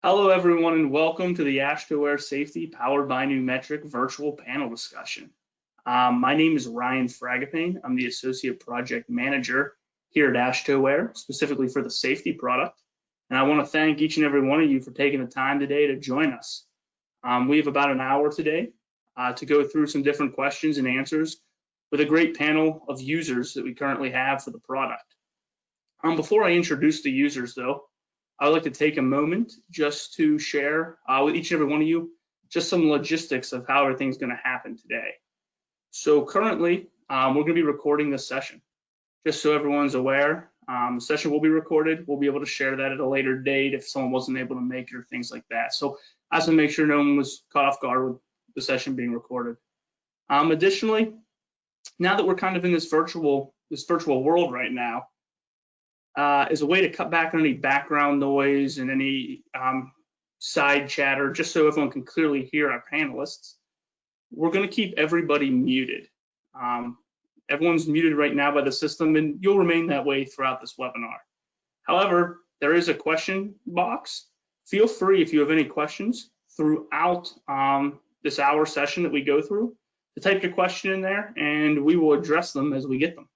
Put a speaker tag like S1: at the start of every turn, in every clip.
S1: Hello, everyone, and welcome to the AASHTOWare Safety Powered by Numetric virtual panel discussion. My name is Ryan Fragapane. I'm the Associate Project Manager here at AASHTOWare, specifically for the safety product. And I want to thank each and every one of you for taking the time today to join us. We have about an hour today to go through some different questions and answers with a great panel of users that we currently have for the product. Before I introduce the users, though, I would like to take a moment just to share with each and every one of you just some logistics of how everything's going to happen today. So currently, we're going to be recording this session. Just so everyone's aware, the session will be recorded. We'll be able to share that at a later date if someone wasn't able to make it or things like that. So I have to make sure no one was caught off guard with the session being recorded. Additionally, now that we're kind of in this virtual world right now, as a way to cut back on any background noise and any side chatter, just so everyone can clearly hear our panelists, we're going to keep everybody muted. Everyone's muted right now by the system, and you'll remain that way throughout this webinar. However, there is a question box. Feel free, if you have any questions throughout this hour session that we go through, to type your question in there, and we will address them as we get them.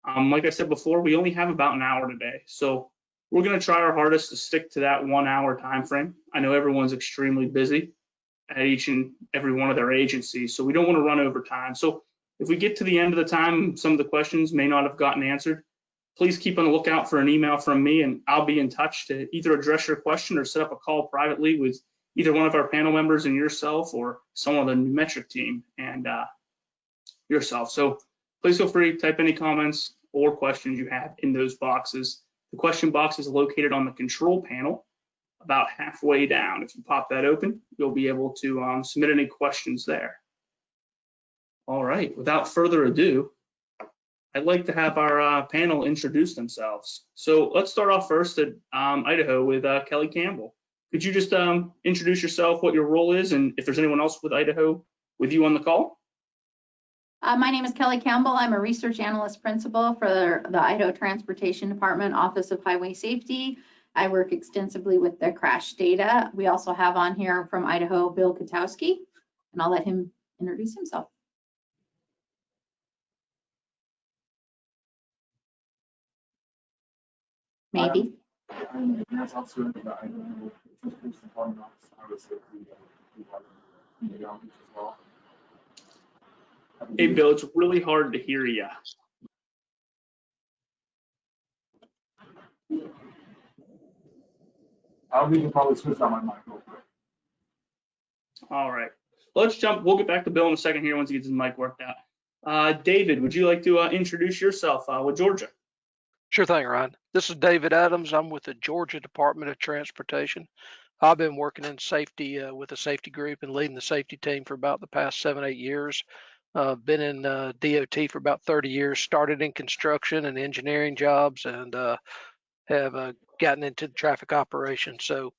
S1: Like I said before, we only have about an hour today, so we're going to try our hardest to stick to that 1 hour time frame. I know everyone's extremely busy at each and every one of their agencies, so we don't want to run over time. So if we get to the end of the time, some of the questions may not have gotten answered, please keep on the lookout for an email from me, and I'll be in touch to either address your question or set up a call privately with either one of our panel members and yourself, or someone on the Numetric team and yourself. So please feel free to type any comments or questions you have in those boxes. The question box is located on the control panel about halfway down. If you pop that open, you'll be able to submit any questions there. All right, without further ado, I'd like to have our panel introduce themselves. So let's start off first at Idaho with Kelly Campbell. Could you just introduce yourself, what your role is, and if there's anyone else with Idaho with you on the call?
S2: My name is Kelly Campbell. I'm a research analyst principal for the Idaho Transportation Department Office of Highway Safety. I work extensively with their crash data. We also have on here from Idaho, Bill Katowski, and I'll let him introduce himself. Maybe.
S3: I'm the grants officer of the Idaho Transportation Department Office of Highway Safety Department as well.
S1: Hey, Bill, it's really hard to hear you.
S3: We can probably switch on my mic real quick.
S1: All right, let's jump. We'll get back to Bill in a second here once he gets his mic worked out. David, would you like to introduce yourself with Georgia?
S4: Sure thing, Ryan. This is David Adams. I'm with the Georgia Department of Transportation. I've been working in safety with the safety group and leading the safety team for about the past 7-8 years. Been in DOT for about 30 years, started in construction and engineering jobs, and have gotten into the traffic operations. So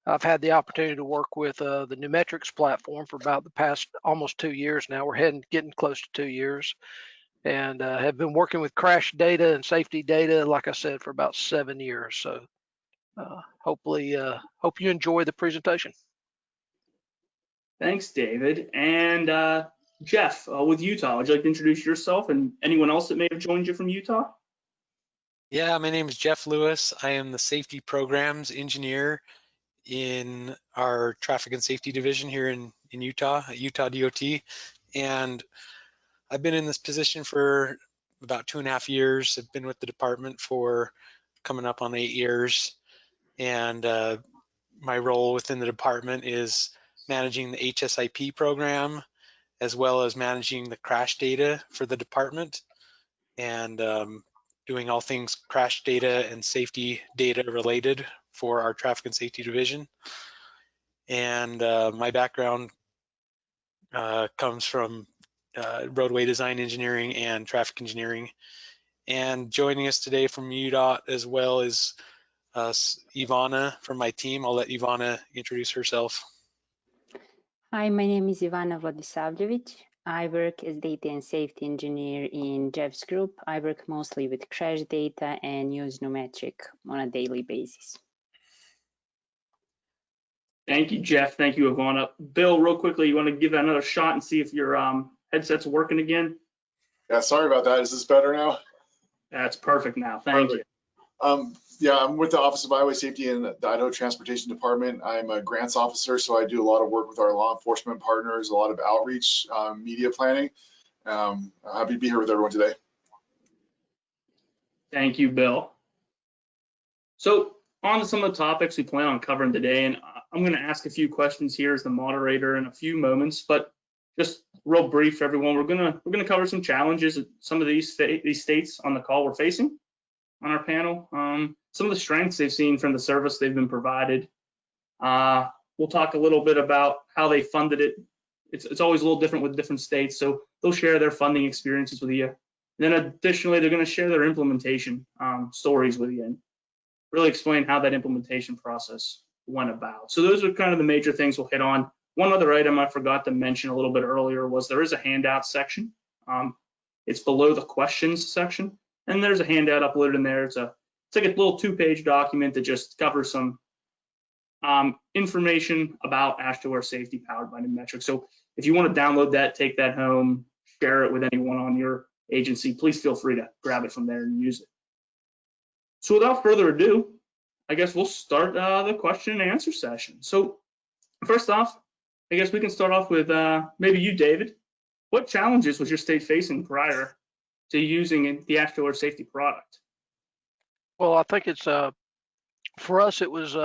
S4: I've had the opportunity to work with the Numetric platform for about the past almost 2 years now. We're getting close to 2 years, and have been working with crash data and safety data, like I said, for about 7 years. So hopefully, hope you enjoy the presentation.
S1: Thanks, David. And Jeff, with Utah, would you like to introduce yourself and anyone else that may have joined you from Utah?
S5: Yeah, my name is Jeff Lewis. I am the safety programs engineer in our traffic and safety division here in Utah, at Utah DOT. And I've been in this position for about 2.5 years. I've been with the department for coming up on 8 years. And my role within the department is managing the HSIP program, as well as managing the crash data for the department, and doing all things crash data and safety data related for our traffic and safety division. And my background comes from roadway design engineering and traffic engineering. And joining us today from UDOT as well as Ivana from my team. I'll let Ivana introduce herself.
S6: Hi, my name is Ivana Vladisavljevic. I work as data and safety engineer in Jeff's group. I work mostly with crash data and use Numetric on a daily basis.
S1: Thank you, Jeff. Thank you, Ivana. Bill, real quickly, you want to give that another shot and see if your headset's working again?
S3: Yeah, sorry about that. Is this better now?
S1: That's perfect now. Thank you.
S3: Yeah, I'm with the Office of Highway Safety in the Idaho Transportation Department. I'm a grants officer, so I do a lot of work with our law enforcement partners, a lot of outreach, media planning. I'm happy to be here with everyone today.
S1: Thank you, Bill. So on to some of the topics we plan on covering today, and I'm going to ask a few questions here as the moderator in a few moments, but just real brief for everyone. We're gonna cover some challenges that some of these states on the call we're facing on our panel. Some of the strengths they've seen from the service they've been provided. We'll talk a little bit about how they funded it. It's always a little different with different states, so they'll share their funding experiences with you. And then additionally, they're going to share their implementation stories with you and really explain how that implementation process went about. So those are kind of the major things we'll hit on. One other item I forgot to mention a little bit earlier was there is a handout section. It's below the questions section, and there's a handout uploaded in there. It's like a little 2-page document that just covers some information about AASHTOWare safety powered by Numetric. So if you want to download that, take that home, share it with anyone on your agency, please feel free to grab it from there and use it. So without further ado, I guess we'll start the question and answer session. So first off, I guess we can start off with maybe you, David. What challenges was your state facing prior to using the AASHTOWare safety product?
S4: Well, I think it's for us, it was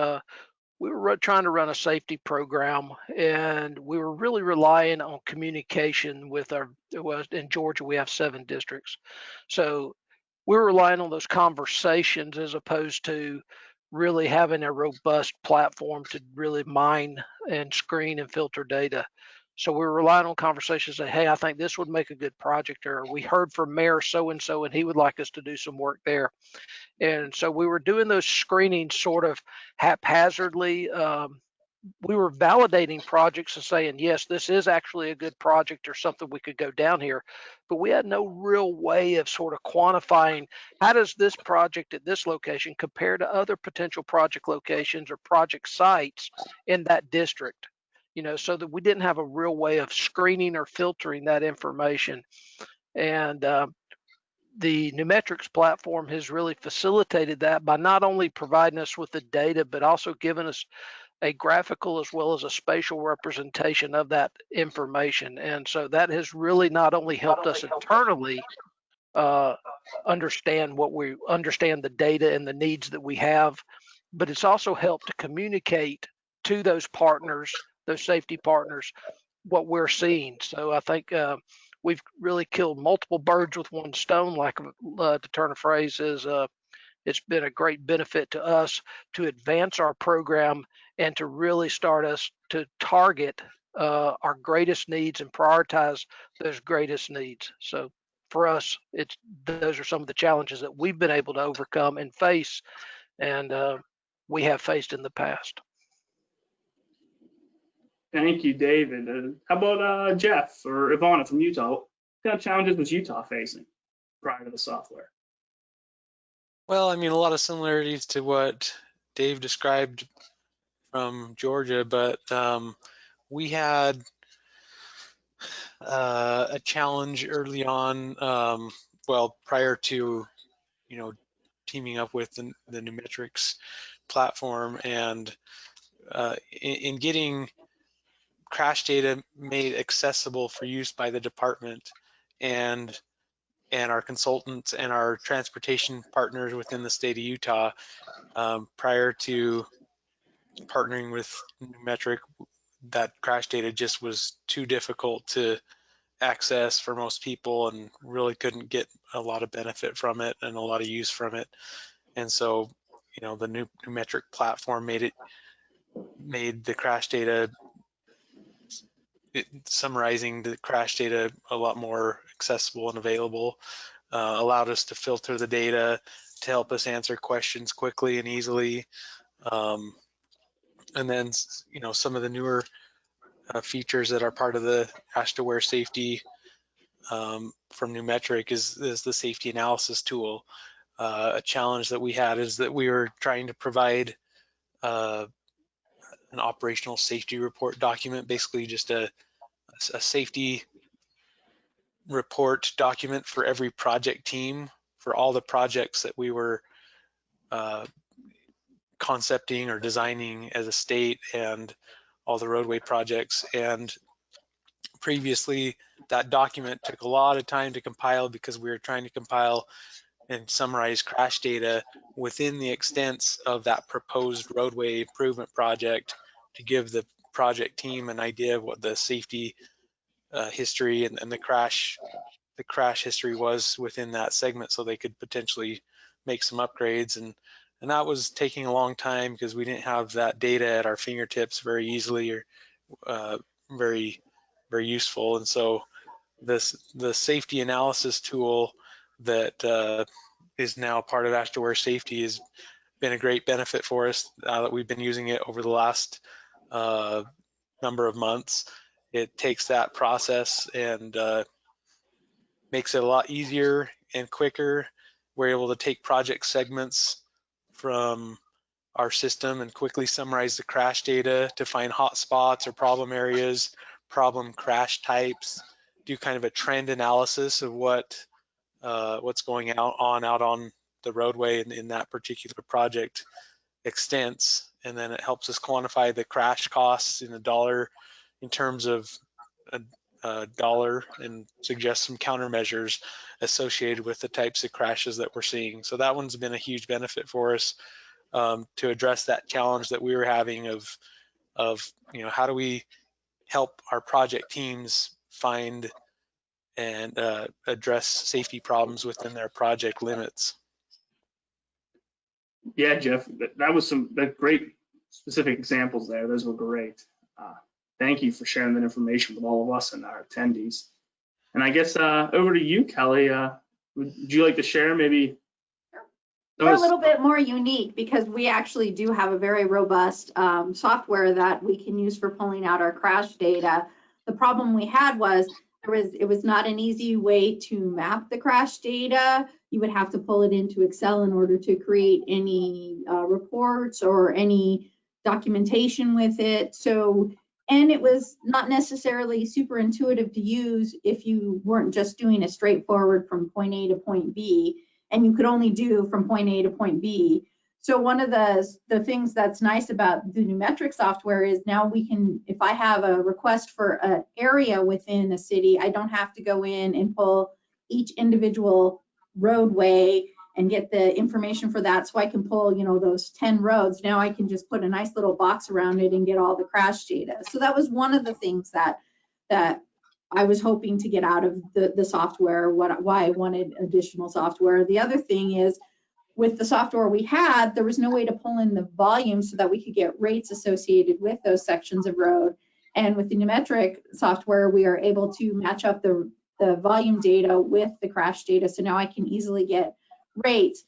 S4: we were trying to run a safety program, and we were really relying on communication with in Georgia, we have 7 districts. So we were relying on those conversations as opposed to really having a robust platform to really mine and screen and filter data. So we were relying on conversations that, hey, I think this would make a good project, or we heard from Mayor so-and-so and he would like us to do some work there. And so we were doing those screenings sort of haphazardly. We were validating projects and saying, yes, this is actually a good project or something we could go down here. But we had no real way of sort of quantifying how does this project at this location compare to other potential project locations or project sites in that district, so that we didn't have a real way of screening or filtering that information. And the Numetrics platform has really facilitated that by not only providing us with the data, but also giving us a graphical as well as a spatial representation of that information. And so that has really not only helped us internally understand the data and the needs that we have, but it's also helped to communicate to those partners, those safety partners, what we're seeing. So I think we've really killed multiple birds with one stone, like to turn a phrase is. It's been a great benefit to us to advance our program and to really start us to target our greatest needs and prioritize those greatest needs. So for us, those are some of the challenges that we've been able to overcome and face, and we have faced in the past.
S1: Thank you, David. How about Jeff or Ivana from Utah? What kind of challenges was Utah facing prior to the software?
S5: Well, I mean, a lot of similarities to what Dave described from Georgia, but we had a challenge early on, prior to, teaming up with the Numetrics platform, and in getting crash data made accessible for use by the department and our consultants and our transportation partners within the state of Utah. Prior to partnering with Numetric, that crash data just was too difficult to access for most people and really couldn't get a lot of benefit from it and a lot of use from it. And so, the Numetric platform made the crash data, summarizing the crash data a lot more accessible and available, allowed us to filter the data to help us answer questions quickly and easily. And then, some of the newer features that are part of the AASHTOWare safety from Numetric is the safety analysis tool. A challenge that we had is that we were trying to provide an operational safety report document, basically just a safety report document for every project team for all the projects that we were concepting or designing as a state, and all the roadway projects. And previously, that document took a lot of time to compile because we were trying to compile and summarize crash data within the extents of that proposed roadway improvement project to give the project team an idea of what the safety history and the crash history was within that segment, so they could potentially make some upgrades. And that was taking a long time because we didn't have that data at our fingertips very easily or very useful. And so the safety analysis tool that is now part of AASHTOWare Safety has been a great benefit for us that we've been using it over the last number of months. It takes that process and makes it a lot easier and quicker. We're able to take project segments from our system and quickly summarize the crash data to find hot spots or problem areas, problem crash types, do kind of a trend analysis of what's going out on the roadway in that particular project extents. And then it helps us quantify the crash costs in a dollar in terms of a dollar, and suggest some countermeasures associated with the types of crashes that we're seeing. So that one's been a huge benefit for us to address that challenge that we were having of how do we help our project teams find and address safety problems within their project limits.
S1: Yeah, Jeff, that was some great specific examples there. Those were great. Thank you for sharing that information with all of us and our attendees. And I guess over to you, Kelly. Would you like to share maybe?
S2: We're a little bit more unique because we actually do have a very robust software that we can use for pulling out our crash data. The problem we had was it was not an easy way to map the crash data. You would have to pull it into Excel in order to create any reports or any documentation with it. And it was not necessarily super intuitive to use if you weren't just doing a straightforward from point A to point B, and you could only do from point A to point B. So one of the things that's nice about the Numetric software is now we can, if I have a request for an area within a city, I don't have to go in and pull each individual roadway and get the information for that. So I can pull, those 10 roads. Now I can just put a nice little box around it and get all the crash data. So that was one of the things that I was hoping to get out of the software, why I wanted additional software. The other thing is, with the software we had, there was no way to pull in the volume so that we could get rates associated with those sections of road. And with the Numetric software, we are able to match up the volume data with the crash data. So now I can easily get rates.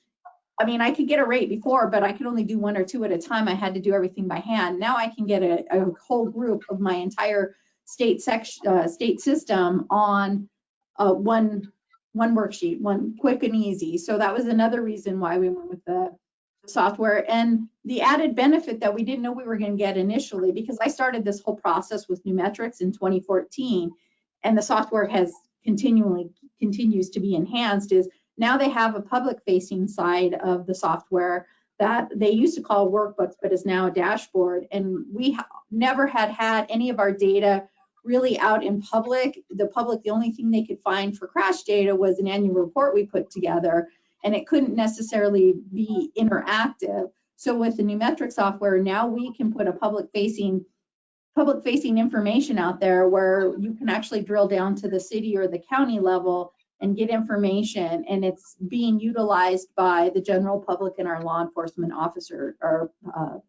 S2: I mean, I could get a rate before, but I could only do one or two at a time. I had to do everything by hand. Now I can get a whole group of my entire state system on one worksheet, one quick and easy. So that was another reason why we went with the software. And the added benefit that we didn't know we were going to get initially, because I started this whole process with Numetrics in 2014, and the software continues to be enhanced, is now they have a public facing side of the software that they used to call workbooks, but is now a dashboard. And we never had any of our data really out in public. The only thing they could find for crash data was an annual report we put together, and it couldn't necessarily be interactive. So with the Numetric software, now we can put a public facing information out there where you can actually drill down to the city or the county level and get information, and it's being utilized by the general public and our law enforcement officer or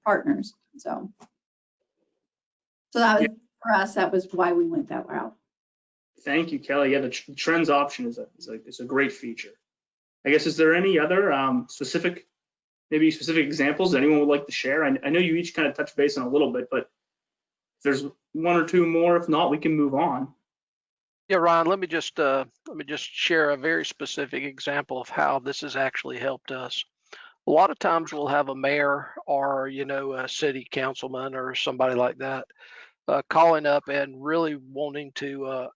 S2: partners. So that was, for us, that was why we went that route.
S1: Thank you, Kelly. Yeah, the trends option is a great feature. I guess, is there any other specific examples that anyone would like to share? I know you each kind of touched base on a little bit, but if there's one or two more, if not, we can move on.
S4: Yeah, Ryan, let me just share a very specific example of how this has actually helped us. A lot of times we'll have a mayor or, you know, a city councilman or somebody like that calling up and really wanting to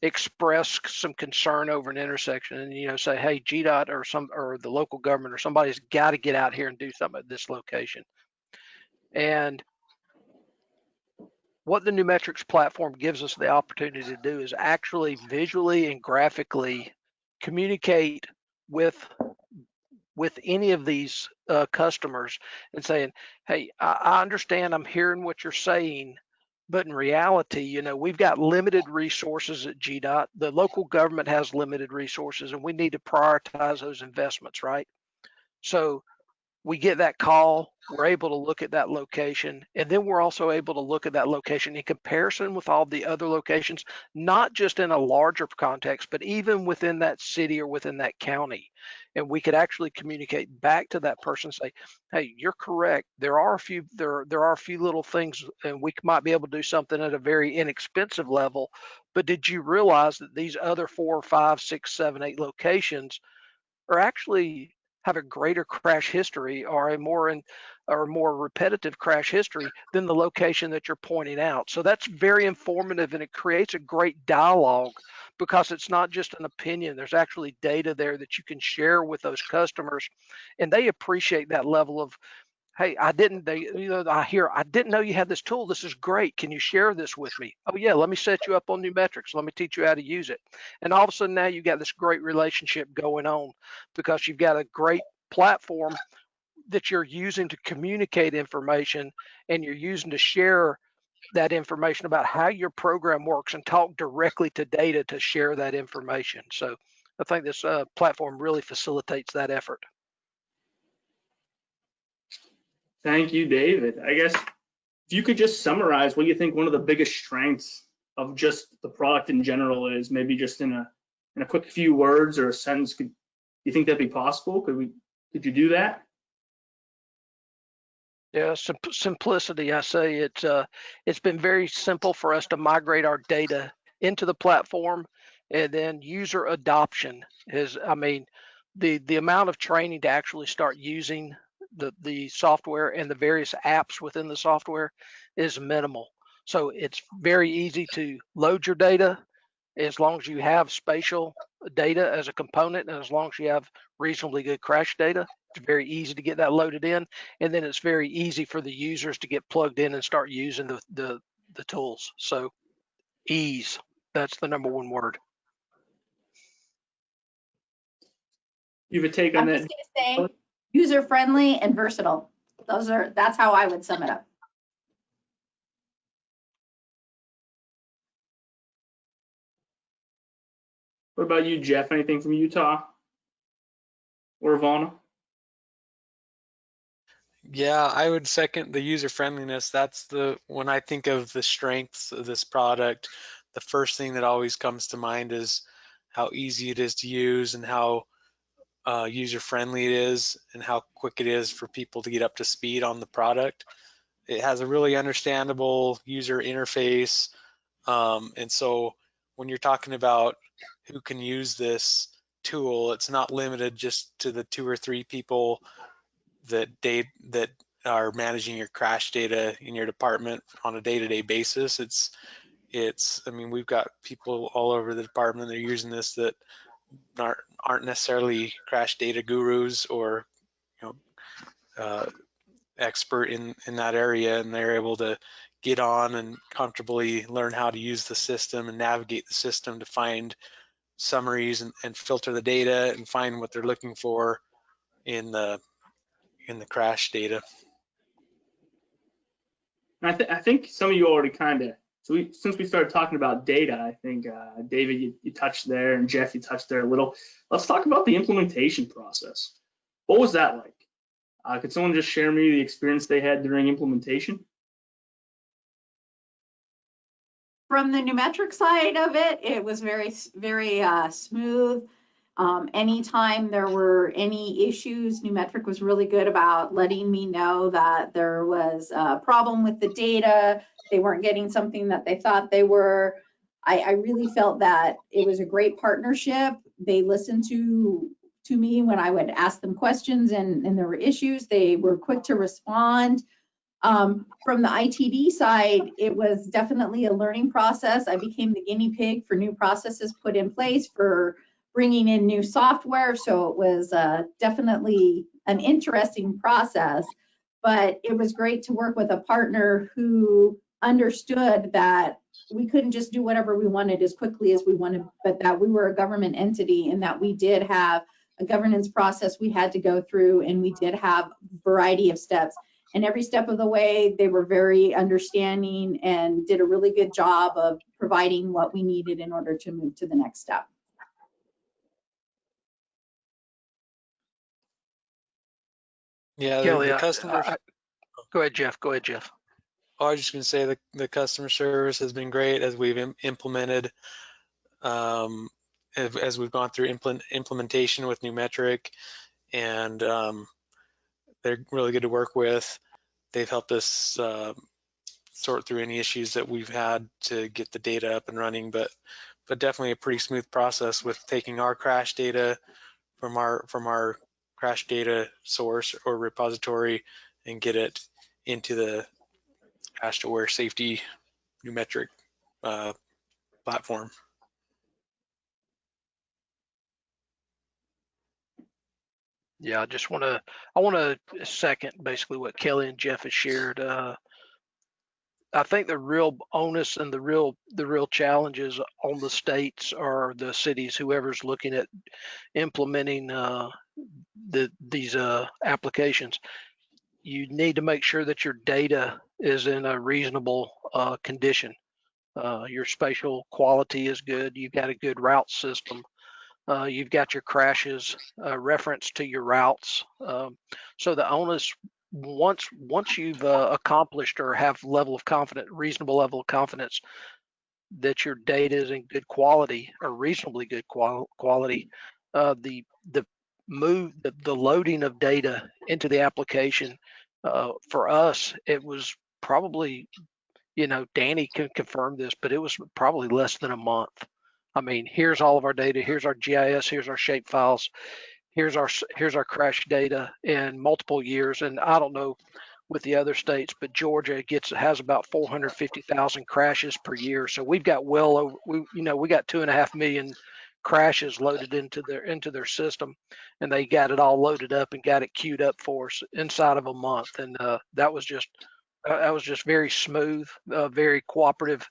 S4: express some concern over an intersection, and, you know, say, hey, GDOT or the local government or somebody's got to get out here and do something at this location. And what the Numetrics platform gives us the opportunity to do is actually visually and graphically communicate with any of these customers and saying, hey, I understand, I'm hearing what you're saying, but in reality, you know, we've got limited resources at GDOT. The local government has limited resources, and we need to prioritize those investments, right? So we get that call, we're able to look at that location, and then we're also able to look at that location in comparison with all the other locations, not just in a larger context, but even within that city or within that county. And we could actually communicate back to that person, say, hey, you're correct. There are a few little things, and we might be able to do something at a very inexpensive level. But did you realize that these other 4, 5, 6, 7, 8 locations are actually have a greater crash history or a more repetitive crash history than the location that you're pointing out? So that's very informative, and it creates a great dialogue because it's not just an opinion. There's actually data there that you can share with those customers, and they appreciate that level of, hey, I didn't know you had this tool. This is great. Can you share this with me? Oh yeah, let me set you up on Numetrics. Let me teach you how to use it. And all of a sudden now you got this great relationship going on because you've got a great platform that you're using to communicate information, and you're using to share that information about how your program works and talk directly to data to share that information. So I think this platform really facilitates that effort.
S1: Thank you, David. I guess if you could just summarize, what do you think one of the biggest strengths of just the product in general is? Maybe just in a quick few words or a sentence. Do you think that'd be possible? Could you do that?
S4: Yeah, simplicity. I say it's been very simple for us to migrate our data into the platform, and then user adoption is, I mean, the amount of training to actually start using the software and the various apps within the software is minimal. So it's very easy to load your data as long as you have spatial data as a component, and as long as you have reasonably good crash data. It's very easy to get that loaded in, and then it's very easy for the users to get plugged in and start using the tools. So ease, that's the number one word.
S1: You have a take on
S2: I'm
S1: that?
S2: just gonna say user friendly and versatile. That's how I would sum it up.
S1: What about you, Jeff? Anything from Utah or Ivana?
S5: Yeah, I would second the user friendliness. When I think of the strengths of this product, the first thing that always comes to mind is how easy it is to use and how user friendly it is and how quick it is for people to get up to speed on the product. It has a really understandable user interface. And so when you're talking about who can use this tool, it's not limited just to the 2 or 3 people that are managing your crash data in your department on a day-to-day basis. I mean, we've got people all over the department that are using this that aren't necessarily crash data gurus or, you know, expert in that area, and they're able to get on and comfortably learn how to use the system and navigate the system to find summaries and filter the data and find what they're looking for in the crash data.
S1: I think some of you already kind of, since we started talking about data, I think David, you touched there, and Jeff, you touched there a little. Let's talk about the implementation process. What was that like? Could someone just share me the experience they had during implementation?
S2: From the Numetric side of it, it was very, very smooth. Anytime there were any issues, Numetric was really good about letting me know that there was a problem with the data. They weren't getting something that they thought they were. I really felt that it was a great partnership. They listened to to me when I would ask them questions and there were issues. They were quick to respond. From the ITD side, it was definitely a learning process. I became the guinea pig for new processes put in place for bringing in new software. So it was definitely an interesting process, but it was great to work with a partner who understood that we couldn't just do whatever we wanted as quickly as we wanted, but that we were a government entity and that we did have a governance process we had to go through, and we did have a variety of steps. And every step of the way, they were very understanding and did a really good job of providing what we needed in order to move to the next step.
S5: Yeah,
S4: Kelly,
S5: the customer.
S4: go ahead, Jeff. Go ahead, Jeff.
S5: Oh, I was just going to say the customer service has been great as we've implemented, as we've gone through implementation with Numetric, and they're really good to work with. They've helped us sort through any issues that we've had to get the data up and running, but definitely a pretty smooth process with taking our crash data from our crash data source or repository and get it into the AASHTOWare safety Numetric platform.
S4: Yeah, I want to second basically what Kelly and Jeff has shared. I think the real onus and the real challenges on the states or the cities, whoever's looking at implementing these applications. You need to make sure that your data is in a reasonable condition. Your spatial quality is good. You've got a good route system. You've got your crashes reference to your routes. So the onus, once you've accomplished or have reasonable level of confidence that your data is in good quality or reasonably good quality, the loading of data into the application, for us, it was probably, Danny can confirm this, but it was probably less than a month. I mean, here's all of our data. Here's our GIS. Here's our shape files. Here's our crash data in multiple years. And I don't know with the other states, but Georgia has about 450,000 crashes per year. So we've got we got 2.5 million crashes loaded into their system, and they got it all loaded up and got it queued up for us inside of a month. And that was just very smooth, very cooperative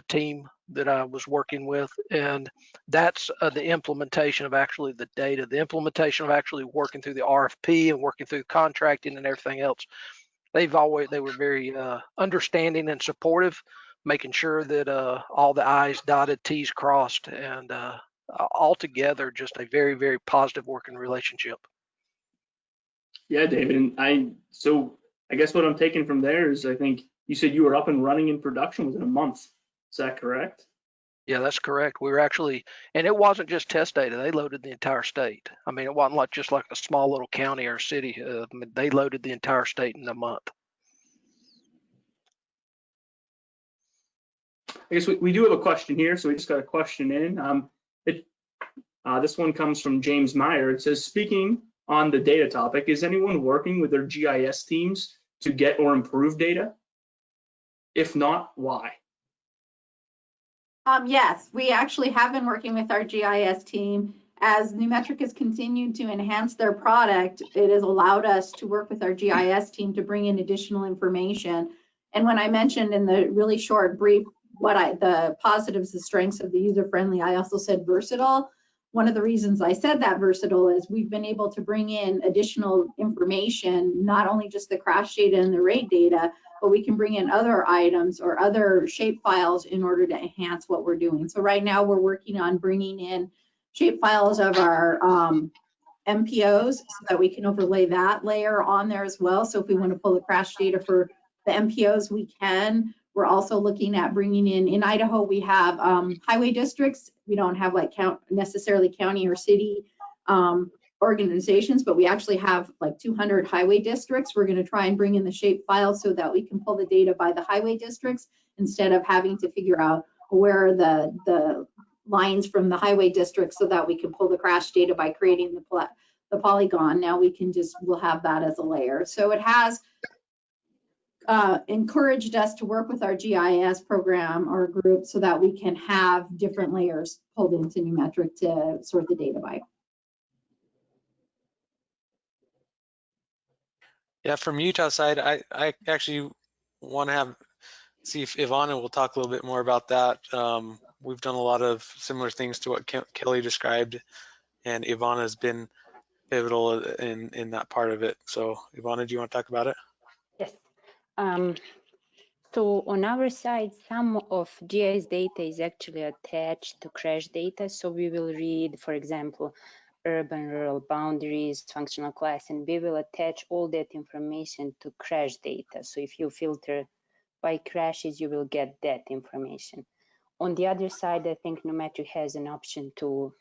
S4: team that I was working with, and that's the implementation of actually the data, the implementation of actually working through the RFP and working through contracting and everything else. They were very understanding and supportive, making sure that all the I's dotted, T's crossed, and altogether just a very, very positive working relationship.
S1: Yeah, David, and I guess what I'm taking from there is I think you said you were up and running in production within a month. Is that correct?
S4: Yeah, that's correct. We were actually, and it wasn't just test data. They loaded the entire state. I mean, it wasn't just like a small little county or city. They loaded the entire state in a month.
S1: I guess we do have a question here, so we just got a question in. This one comes from James Meyer. It says, speaking on the data topic, is anyone working with their GIS teams to get or improve data? If not, why?
S2: Yes, we actually have been working with our GIS team. As Numetric has continued to enhance their product, it has allowed us to work with our GIS team to bring in additional information. And when I mentioned in the really short brief the positives, the strengths of the user-friendly, I also said versatile. One of the reasons I said that versatile is we've been able to bring in additional information, not only just the crash data and the rate data, but we can bring in other items or other shape files in order to enhance what we're doing. So right now we're working on bringing in shape files of our MPOs so that we can overlay that layer on there as well. So if we want to pull the crash data for the MPOs, we can. We're also looking at bringing in Idaho, we have highway districts. We don't have necessarily county or city organizations, but we actually have 200 highway districts. We're going to try and bring in the shape file so that we can pull the data by the highway districts instead of having to figure out where the lines from the highway district so that we can pull the crash data by creating the polygon. Now we'll have that as a layer. So it has encouraged us to work with our GIS program or group so that we can have different layers pulled into Numetric to sort the data by.
S5: Yeah, from Utah side, I actually want to see if Ivana will talk a little bit more about that. We've done a lot of similar things to what Kelly described, and Ivana has been pivotal in that part of it. So Ivana, do you want to talk about it?
S6: Yes. So on our side, some of GIS data is actually attached to crash data. So we will read, for example, urban rural boundaries, functional class, and we will attach all that information to crash data. So if you filter by crashes, you will get that information. On the other side, I think Numetric has an option to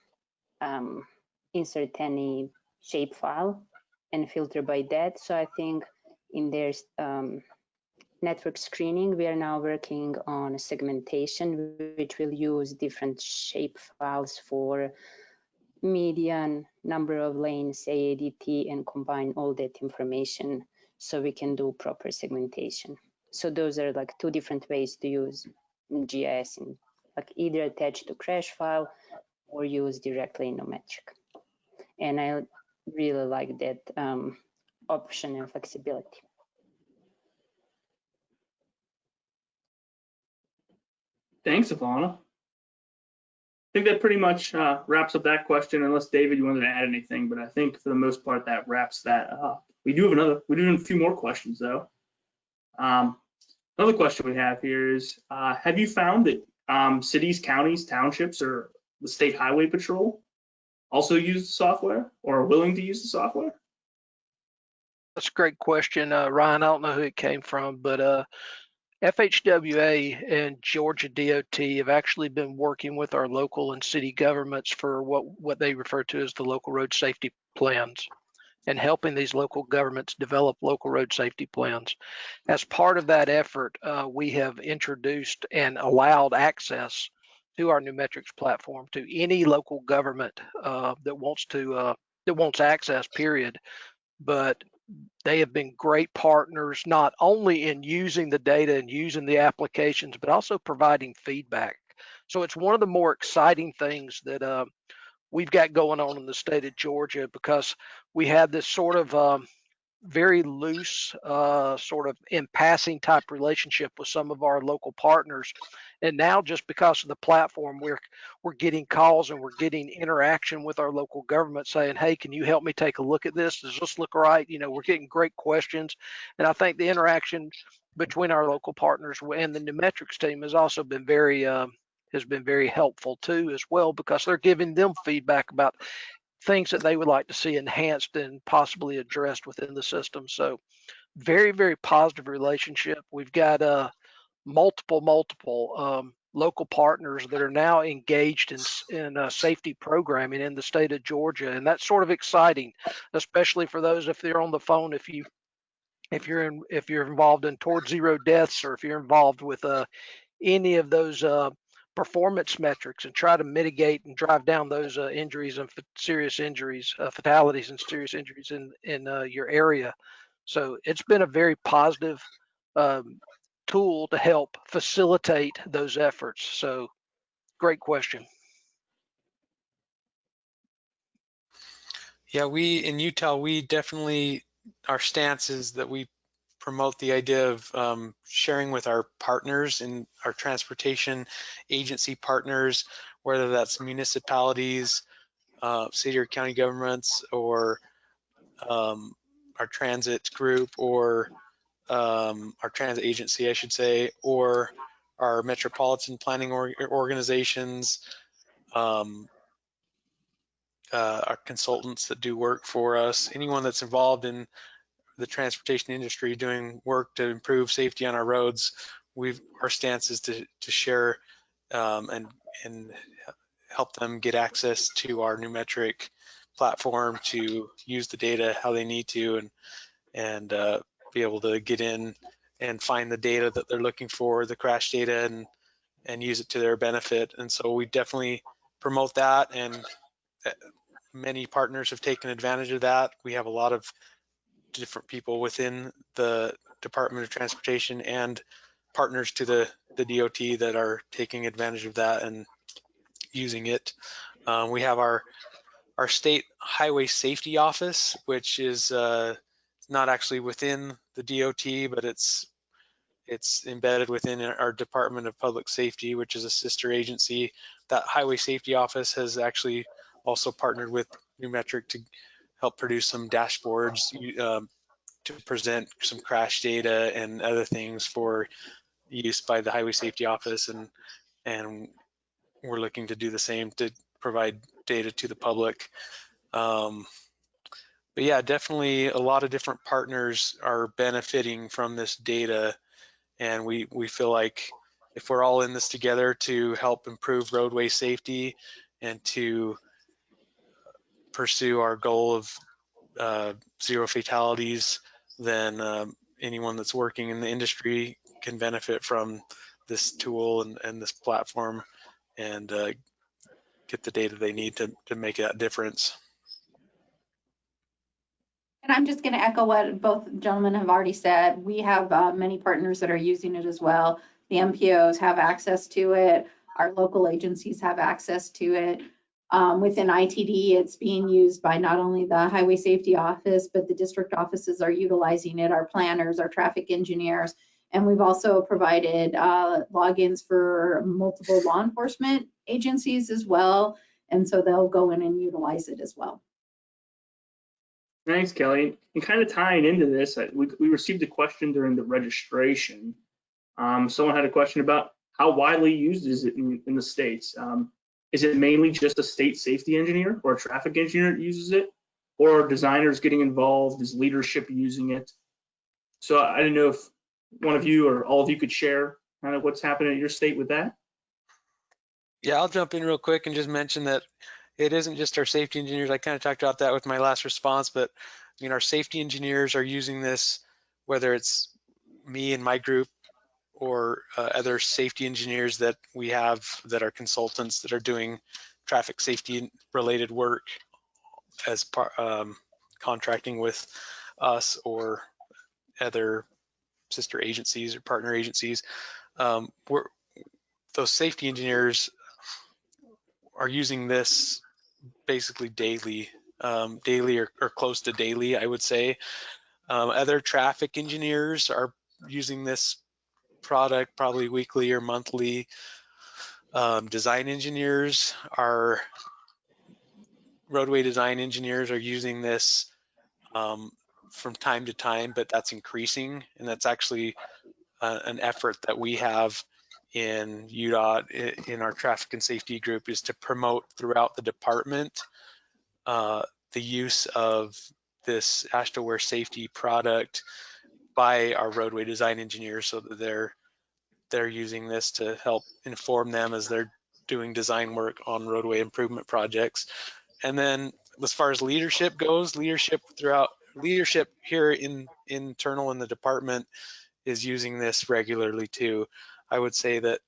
S6: insert any shapefile and filter by that. So I think in their network screening, we are now working on segmentation, which will use different shapefiles for median, number of lanes, AADT, and combine all that information so we can do proper segmentation. So those are like two different ways to use GIS, in, like either attached to crash file or use directly in Numetric. And I really like that option and flexibility.
S1: Thanks, Ivana. I think that pretty much wraps up that question, unless David, you wanted to add anything, but I think for the most part that wraps that up. We do have a few more questions though. Another question we have here is, have you found that cities, counties, townships, or the state highway patrol also use the software or are willing to use the software?
S4: That's a great question, Ryan. I don't know who it came from, but FHWA and Georgia DOT have actually been working with our local and city governments for what they refer to as the local road safety plans, and helping these local governments develop local road safety plans. As part of that effort, we have introduced and allowed access to our Numetrics platform to any local government that wants access, period. But they have been great partners, not only in using the data and using the applications, but also providing feedback. So it's one of the more exciting things that we've got going on in the state of Georgia, because we have this sort of very loose sort of in passing type relationship with some of our local partners. And now, just because of the platform, we're getting calls and we're getting interaction with our local government saying, hey, can you help me take a look at this? Does this look right? You know, we're getting great questions. And I think the interaction between our local partners and the Numetrics team has also been very helpful too, as well, because they're giving them feedback about things that they would like to see enhanced and possibly addressed within the system. So very, very positive relationship. We've got multiple local partners that are now engaged in safety programming in the state of Georgia, and that's sort of exciting, especially for those, if they're on the phone, if you're involved in Towards Zero Deaths, or if you're involved with any of those performance metrics, and try to mitigate and drive down those injuries and serious injuries, fatalities and serious injuries in your area. So it's been a very positive tool to help facilitate those efforts. So great question.
S5: Yeah, in Utah, we definitely, our stance is that we promote the idea of sharing with our partners and our transportation agency partners, whether that's municipalities, city or county governments, or our transit group, or our transit agency, I should say, or our metropolitan planning organizations, our consultants that do work for us, anyone that's involved in the transportation industry doing work to improve safety on our roads. Our stance is to share and help them get access to our Numetric platform to use the data how they need to, and be able to get in and find the data that they're looking for, the crash data, and use it to their benefit. And so we definitely promote that, and many partners have taken advantage of that. We have a lot of different people within the Department of Transportation and partners to the DOT that are taking advantage of that and using it. We have our state highway safety office, which is not actually within the DOT, but it's embedded within our Department of Public Safety, which is a sister agency. That highway safety office has actually also partnered with Numetric to help produce some dashboards to present some crash data and other things for use by the highway safety office, and we're looking to do the same to provide data to the public. But yeah, definitely a lot of different partners are benefiting from this data, and we feel like if we're all in this together to help improve roadway safety and to pursue our goal of 0 fatalities, then anyone that's working in the industry can benefit from this tool and this platform, and get the data they need to make that difference.
S2: And I'm just going to echo what both gentlemen have already said. We have many partners that are using it as well. The MPOs have access to it. Our local agencies have access to it. Within ITD, it's being used by not only the Highway Safety Office, but the district offices are utilizing it, our planners, our traffic engineers. And we've also provided logins for multiple law enforcement agencies as well. And so they'll go in and utilize it as well.
S1: Thanks, Kelly. And kind of tying into this, we received a question during the registration. Someone had a question about how widely used is it in the states. Is it mainly just a state safety engineer or a traffic engineer that uses it, or are designers getting involved? Is leadership using it? So I didn't know if one of you or all of you could share kind of what's happening in your state with that.
S5: Yeah, I'll jump in real quick and just mention that it isn't just our safety engineers. I kind of talked about that with my last response, but I mean, our safety engineers are using this, whether it's me and my group or other safety engineers that we have that are consultants that are doing traffic safety related work as part contracting with us or other sister agencies or partner agencies. Those safety engineers are using this basically daily, or close to daily, I would say. Other traffic engineers are using this product probably weekly or monthly. Design engineers, roadway design engineers are using this from time to time, but that's increasing, and that's actually an effort that we have in UDOT in our traffic and safety group, is to promote throughout the department the use of this AASHTOWare safety product by our roadway design engineers, so that they're using this to help inform them as they're doing design work on roadway improvement projects. And then as far as leadership goes, leadership here internal in the department is using this regularly too. I would say that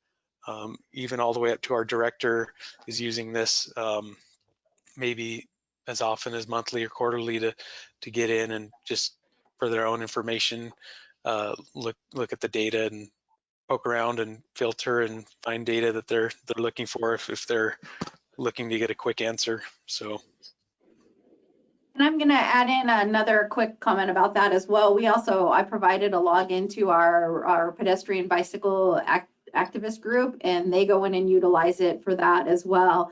S5: even all the way up to our director is using this maybe as often as monthly or quarterly to get in and just for their own information, look at the data and poke around and filter and find data that they're looking for if they're looking to get a quick answer. So.
S2: And I'm going to add in another quick comment about that as well. I provided a login to our pedestrian bicycle activist group, and they go in and utilize it for that as well.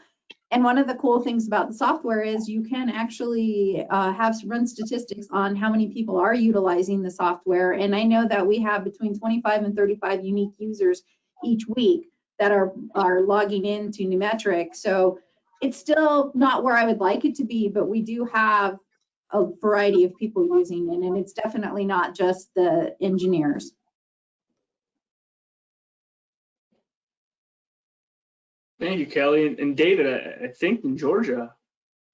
S2: And one of the cool things about the software is you can actually run statistics on how many people are utilizing the software. And I know that we have between 25 and 35 unique users each week that are logging into Numetric. So it's still not where I would like it to be, but we do have a variety of people using it, and it's definitely not just the engineers.
S1: Thank you, Kelly. And David, I think in Georgia,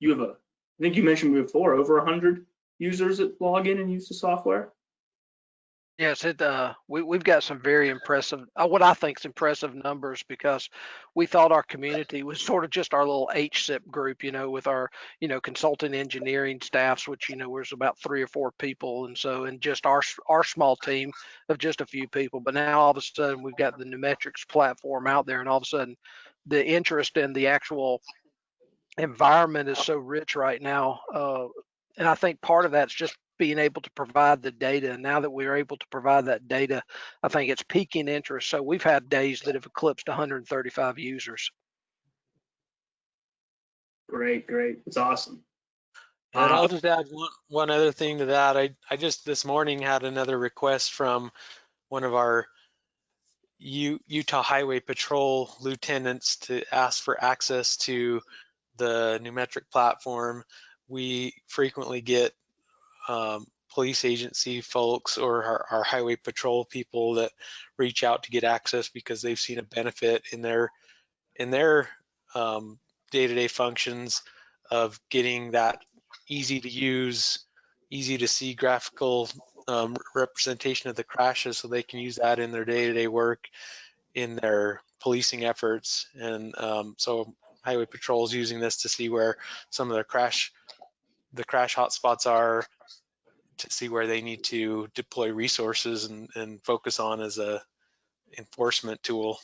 S1: I think you mentioned before, over 100 users that log in and use the software.
S4: Yes, we've got some very impressive, what I think is impressive numbers, because we thought our community was sort of just our little HSIP group, with our, consultant engineering staffs, which, was about 3 or 4 people. And just our small team of just a few people. But now all of a sudden we've got the Numetrics platform out there, and all of a sudden the interest in the actual environment is so rich right now. And I think part of that's just being able to provide the data. And now that we're able to provide that data, I think it's piquing interest. So we've had days that have eclipsed 135 users.
S1: Great. It's awesome.
S5: And I'll just add one other thing to that. I just this morning had another request from one of our Utah Highway Patrol lieutenants to ask for access to the Numetric platform. We frequently get police agency folks or our highway patrol people that reach out to get access because they've seen a benefit in their day-to-day functions of getting that easy to use, easy to see graphical representation of the crashes, so they can use that in their day-to-day work in their policing efforts. And so highway patrol is using this to see where some of the crash hotspots are, to see where they need to deploy resources and focus on as a enforcement tool.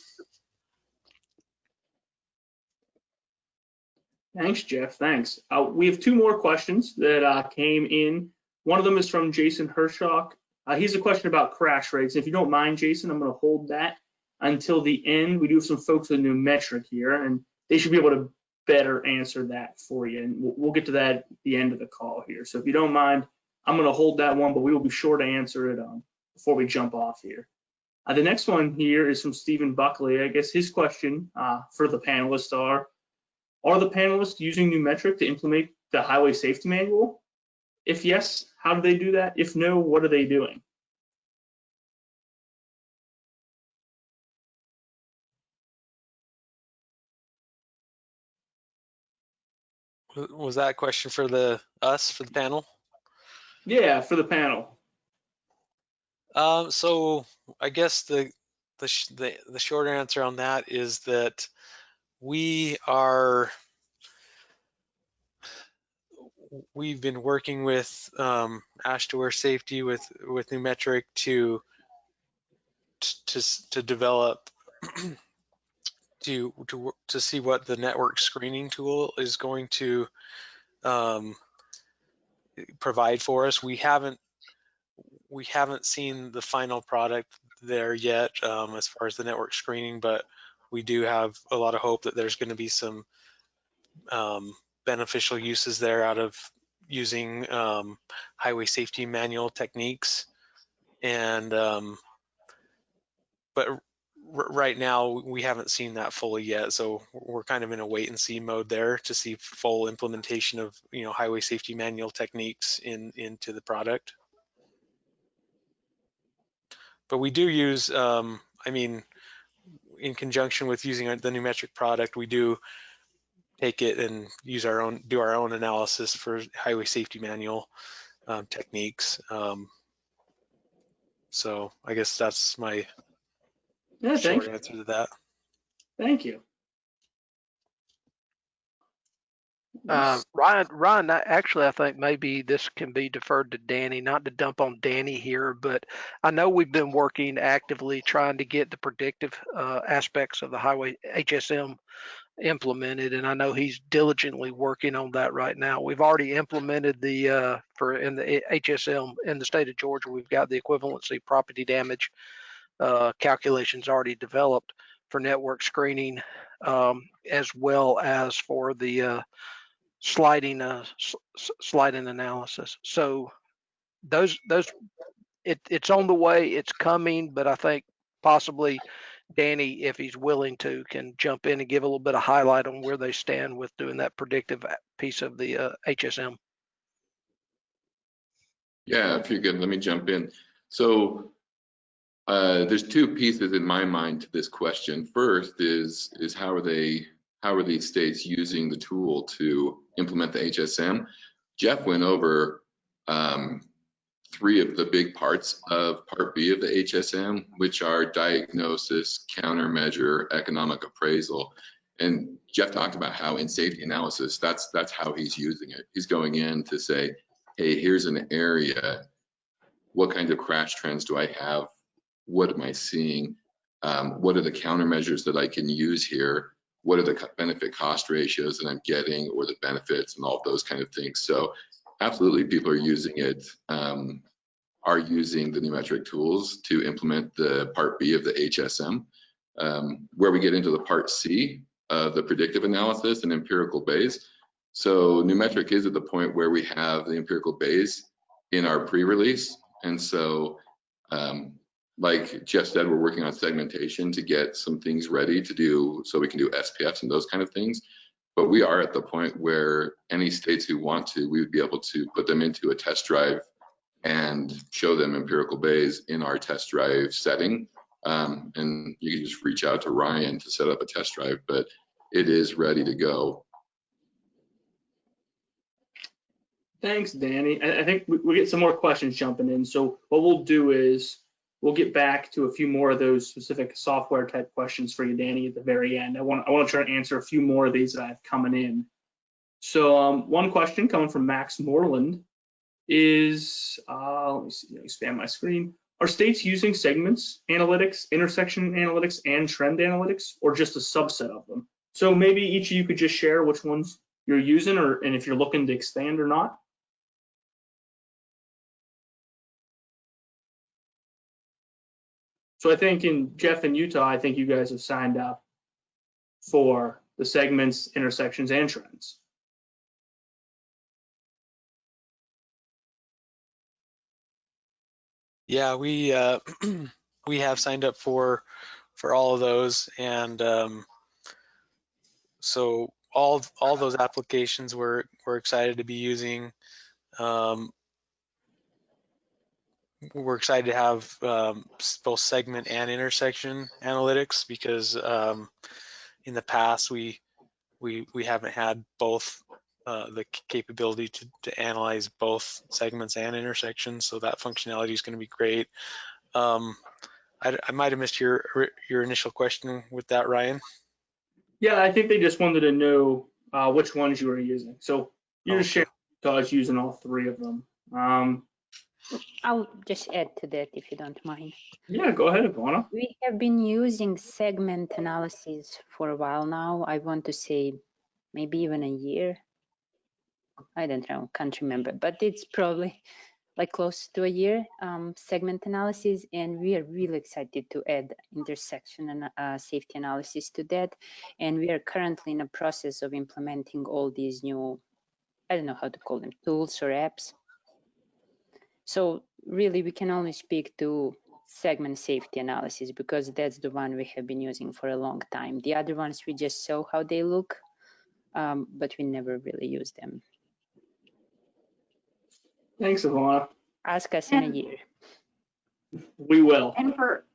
S1: Thanks, Jeff. Thanks. We have 2 more questions that came in. One of them is from Jason Hershock. He's a question about crash rates. If you don't mind, Jason, I'm going to hold that until the end. We do have some folks with Numetric here, and they should be able to better answer that for you. And we'll get to that at the end of the call here. So if you don't mind, I'm going to hold that one, but we will be sure to answer it before we jump off here. The next one here is from Stephen Buckley. I guess his question for the panelists are the panelists using Numetric to implement the highway safety manual? If yes, how do they do that? If no, what are they doing?
S5: Was that a question for the panel?
S1: Yeah, for the panel.
S5: So I guess the short answer on that is that we've been working with AASHTOWare Safety with Numetric to develop to see what the network screening tool is going to provide for us. We haven't seen the final product there yet as far as the network screening, but we do have a lot of hope that there's going to be some beneficial uses there out of using highway safety manual techniques. And but right now we haven't seen that fully yet, so we're kind of in a wait and see mode there to see full implementation of highway safety manual techniques into the product. But we do use, I mean, in conjunction with using the Numetric product, we do take it and do our own analysis for highway safety manual techniques. So I guess that's my short answer to that.
S1: Thank you.
S4: Ryan, actually, I think maybe this can be deferred to Danny, not to dump on Danny here, but I know we've been working actively trying to get the predictive aspects of the highway HSM implemented, and I know he's diligently working on that right now. We've already implemented in the HSM in the state of Georgia. We've got the equivalency property damage calculations already developed for network screening, as well as for the sliding analysis. So it's on the way, it's coming, but I think possibly Danny, if he's willing to, can jump in and give a little bit of highlight on where they stand with doing that predictive piece of the HSM.
S7: Yeah, if you're good, let me jump in. So there's 2 pieces in my mind to this question. First is how are these states using the tool to implement the HSM? Jeff went over 3 three of the big parts of Part B of the HSM, which are diagnosis, countermeasure, economic appraisal. And Jeff talked about how in safety analysis, that's how he's using it. He's going in to say, hey, here's an area. What kind of crash trends do I have? What am I seeing? What are the countermeasures that I can use here? What are the benefit cost ratios that I'm getting, or the benefits, and all of those kind of things. So absolutely, people are using it, are using the Numetric tools to implement the Part B of the HSM. Where we get into the Part C of the predictive analysis and empirical bays. So Numetric is at the point where we have the empirical bays in our pre-release. And so, like Jeff said, we're working on segmentation to get some things ready to do, so we can do SPFs and those kind of things. But we are at the point where any states who want to, we would be able to put them into a test drive and show them empirical bays in our test drive setting. And you can just reach out to Ryan to set up a test drive, but it is ready to go.
S1: Thanks, Danny. I think we get some more questions jumping in. So what we'll do is we'll get back to a few more of those specific software type questions for you, Danny, at the very end. I want to try to answer a few more of these that I have coming in. So one question coming from Max Moreland is, let me see, expand my screen. Are states using segments analytics, intersection analytics, and trend analytics, or just a subset of them? So maybe each of you could just share which ones you're using, and if you're looking to expand or not. So I think in Jeff and Utah, I think you guys have signed up for the segments, intersections, and trends.
S5: Yeah, we we have signed up for all of those, and so all those applications we're excited to be using. We're excited to have both segment and intersection analytics, because in the past we haven't had both the capability to analyze both segments and intersections, so that functionality is going to be great. I might have missed your initial question with that, Ryan.
S1: Yeah, I think they just wanted to know which ones you were using. So you're just sharing Utah's using all three of them.
S6: I'll just add to that if you don't mind.
S1: Yeah, go ahead, Ivana.
S6: We have been using segment analysis for a while now. I want to say maybe even a year. I don't know, can't remember, but it's probably like close to a year, segment analysis, and we are really excited to add intersection and safety analysis to that. And we are currently in a process of implementing all these new, I don't know how to call them, tools or apps. So really, we can only speak to segment safety analysis, because that's the one we have been using for a long time. The other ones, we just saw how they look, but we never really used them.
S1: Thanks, Ivana.
S6: Ask us in a year.
S1: We will.
S2: And for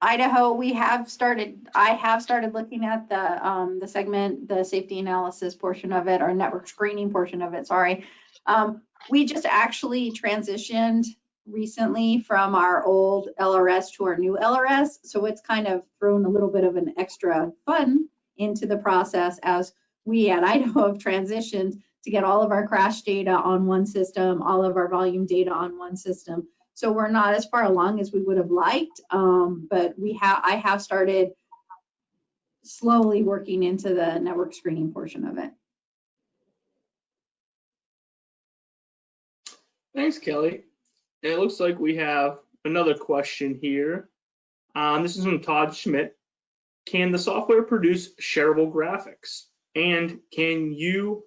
S2: Idaho, I have started looking at the segment, the safety analysis portion of it, or network screening portion of it, sorry. We just actually transitioned recently from our old LRS to our new LRS. So it's kind of thrown a little bit of an extra fun into the process as we at Idaho have transitioned to get all of our crash data on one system, all of our volume data on one system. So we're not as far along as we would have liked, but I have started slowly working into the network screening portion of it.
S1: Thanks, Kelly. It looks like we have another question here. This is from Todd Schmidt. Can the software produce shareable graphics? And can you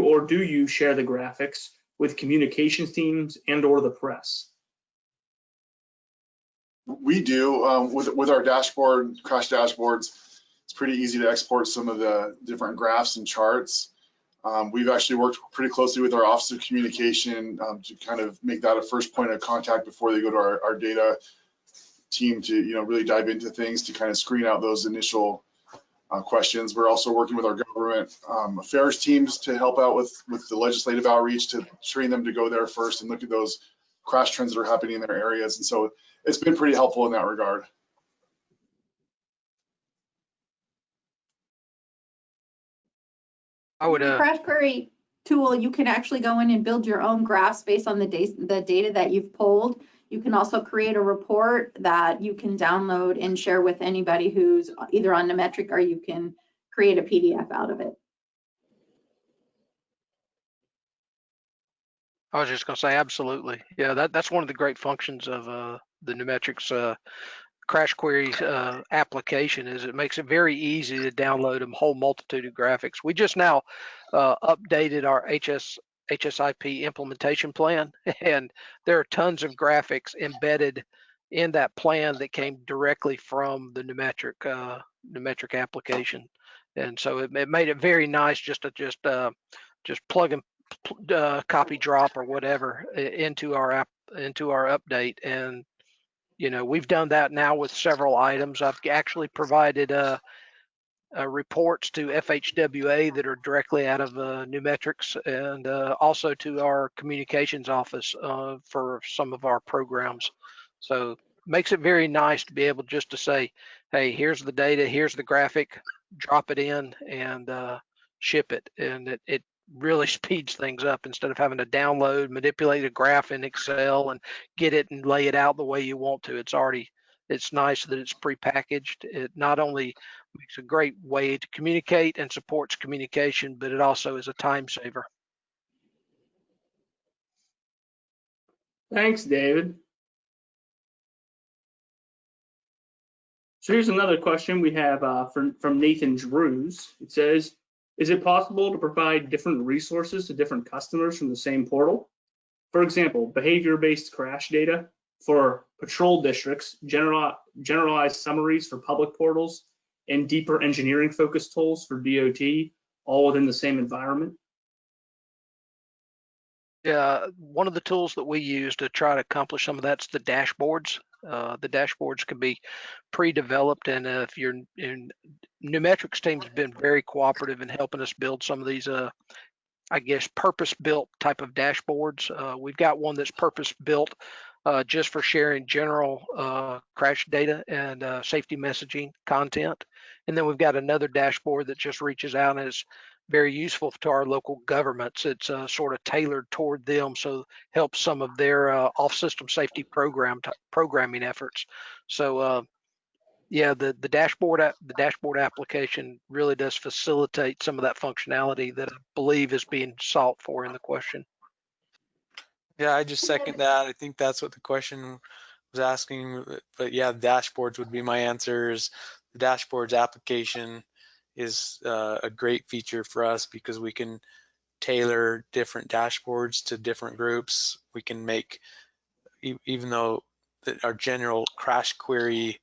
S1: or do you share the graphics with communications teams and or the press?
S3: We do. With our dashboard, crash dashboards, it's pretty easy to export some of the different graphs and charts. We've actually worked pretty closely with our Office of Communication to kind of make that a first point of contact before they go to our data team to really dive into things, to kind of screen out those initial questions. We're also working with our government affairs teams to help out with the legislative outreach, to train them to go there first and look at those crash trends that are happening in their areas. And so it's been pretty helpful in that regard.
S4: I would,
S2: The Crash Query tool, you can actually go in and build your own graphs based on the data that you've pulled. You can also create a report that you can download and share with anybody who's either on Numetric, or you can create a PDF out of it.
S4: I was just going to say, absolutely. Yeah, that's one of the great functions of the Numetric's Crash Query application, is it makes it very easy to download a whole multitude of graphics. We just now updated our HSIP implementation plan, and there are tons of graphics embedded in that plan that came directly from the Numetric application, and so it made it very nice just to plug and copy drop or whatever into our update. And we've done that now with several items. I've actually provided reports to FHWA that are directly out of Numetrics, and also to our communications office for some of our programs. So makes it very nice to be able just to say, hey, here's the data, here's the graphic, drop it in and ship it. And it really speeds things up, instead of having to download, manipulate a graph in Excel and get it and lay it out the way you want to. It's nice that it's prepackaged. It not only makes a great way to communicate and supports communication, but it also is a time saver.
S1: Thanks, David. So here's another question we have from Nathan Drews. It says, is it possible to provide different resources to different customers from the same portal? For example, behavior-based crash data for patrol districts, generalized summaries for public portals, and deeper engineering-focused tools for DOT, all within the same environment?
S4: Yeah, one of the tools that we use to try to accomplish some of that's the dashboards. The dashboards can be pre-developed, and if you're in Numetric's team's been very cooperative in helping us build some of these, I guess, purpose-built type of dashboards. We've got one that's purpose-built just for sharing general crash data and safety messaging content. And then we've got another dashboard that just reaches out and is very useful to our local governments. It's sort of tailored toward them, so helps some of their off-system safety programming efforts. So yeah, the dashboard application really does facilitate some of that functionality that I believe is being sought for in the question.
S5: Yeah, I just second that. I think that's what the question was asking. But yeah, dashboards would be my answers. The dashboards application is a great feature for us, because we can tailor different dashboards to different groups. We can make, even though our general crash query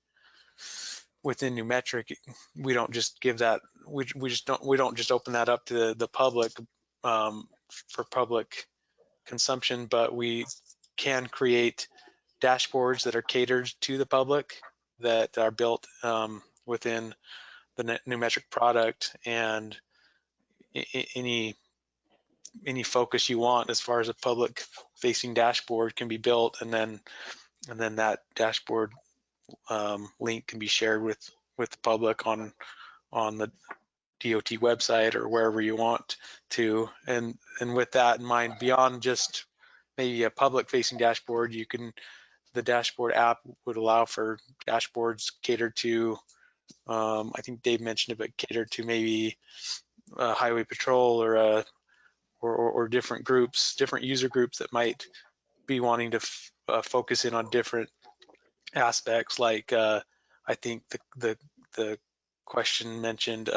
S5: within Numetric, we don't just give that, we don't just open that up to the public for public consumption, but we can create dashboards that are catered to the public, that are built within the Numetric product, and any focus you want as far as a public facing dashboard can be built, and then that dashboard link can be shared with the public on the DOT website or wherever you want to. And with that in mind, beyond just maybe a public facing dashboard, the dashboard app would allow for dashboards catered to, I think Dave mentioned it, but catered to maybe a highway patrol or different groups, different user groups that might be wanting to focus in on different aspects. Like I think the question mentioned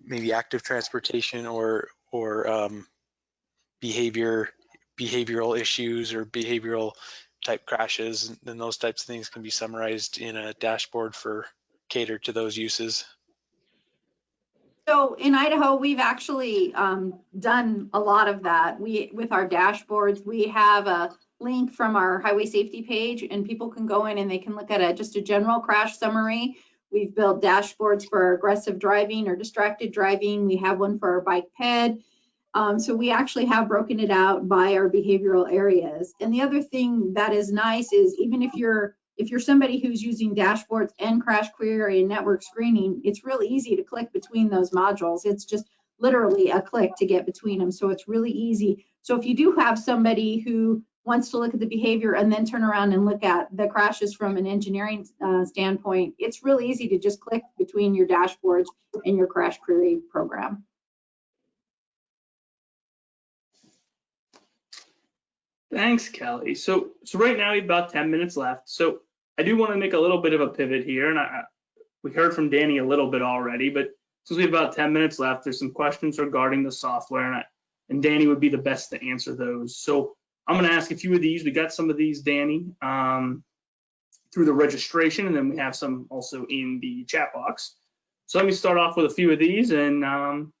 S5: maybe active transportation or behavioral issues or behavioral type crashes, and those types of things can be summarized in a dashboard for cater to those uses.
S2: So in Idaho, we've actually done a lot of that. With our dashboards, we have a link from our highway safety page, and people can go in and they can look at just a general crash summary. We've built dashboards for aggressive driving or distracted driving. We have one for our bike ped. So we actually have broken it out by our behavioral areas. And the other thing that is nice is even if you're somebody who's using dashboards and crash query and network screening, it's really easy to click between those modules. It's just literally a click to get between them. So it's really easy. So if you do have somebody who wants to look at the behavior and then turn around and look at the crashes from an engineering standpoint, it's really easy to just click between your dashboards and your crash query program.
S1: Thanks, Kelly. So right now we have about 10 minutes left. So I do want to make a little bit of a pivot here, and we heard from Danny a little bit already, but since we have about 10 minutes left, there's some questions regarding the software, and Danny would be the best to answer those. So I'm going to ask a few of these. We got some of these, Danny, through the registration, and then we have some also in the chat box. So let me start off with a few of these, and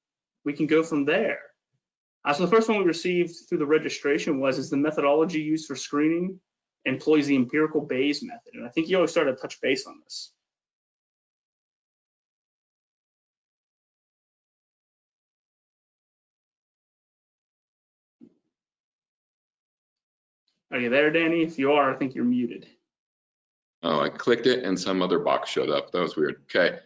S1: we can go from there. So the first one we received through the registration is the methodology used for screening employs the empirical Bayes method. And I think you always started to touch base on this. Are you there, Danny? If you are, I think you're muted.
S7: Oh, I clicked it and some other box showed up. That was weird. Okay.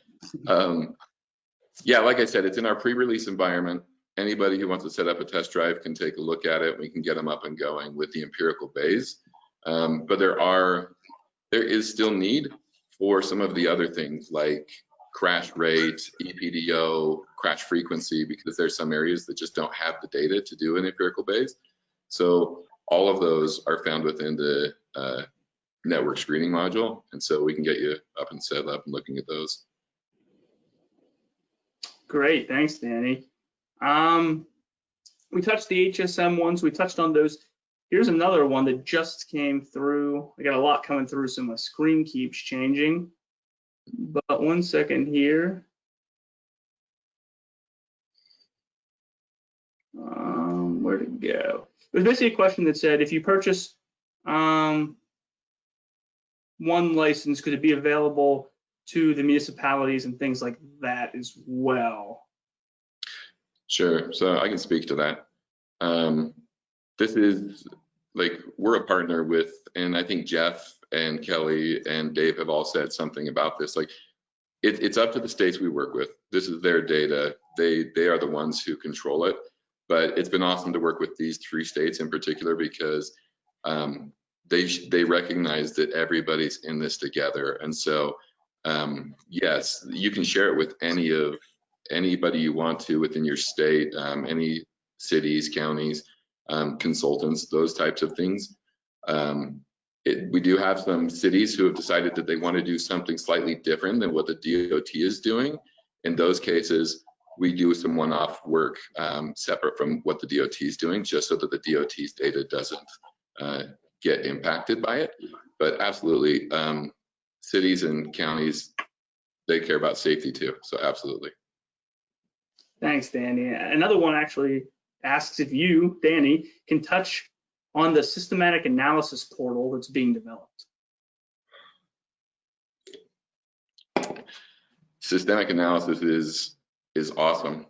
S7: Yeah, like I said, it's in our pre-release environment. Anybody who wants to set up a test drive can take a look at it. We can get them up and going with the empirical Bayes. But there is still need for some of the other things like crash rate, EPDO, crash frequency, because there's some areas that just don't have the data to do an empirical Bayes. So all of those are found within the network screening module. And so we can get you up and set up and looking at those.
S1: Great, thanks, Danny. We touched the HSM ones, we touched on those. Here's another one that just came through. I got a lot coming through, so my screen keeps changing. But 1 second here. Where'd it go? It was basically a question that said, if you purchase one license, could it be available to the municipalities and things like that as well?
S7: Sure, so I can speak to that. This is like, we're a partner with, and I think Jeff and Kelly and Dave have all said something about this. Like, it's up to the states we work with. This is their data. They are the ones who control it. But it's been awesome to work with these 3 states in particular because they recognize that everybody's in this together. And so, yes, you can share it with anybody you want to within your state, any cities, counties, consultants, those types of things. We do have some cities who have decided that they want to do something slightly different than what the DOT is doing. In those cases, we do some one-off work separate from what the DOT is doing, just so that the DOT's data doesn't get impacted by it. But absolutely, cities and counties, they care about safety too, so absolutely.
S1: Thanks, Danny. Another one actually asks if you, Danny, can touch on the systematic analysis portal that's being developed.
S7: Systemic analysis is awesome.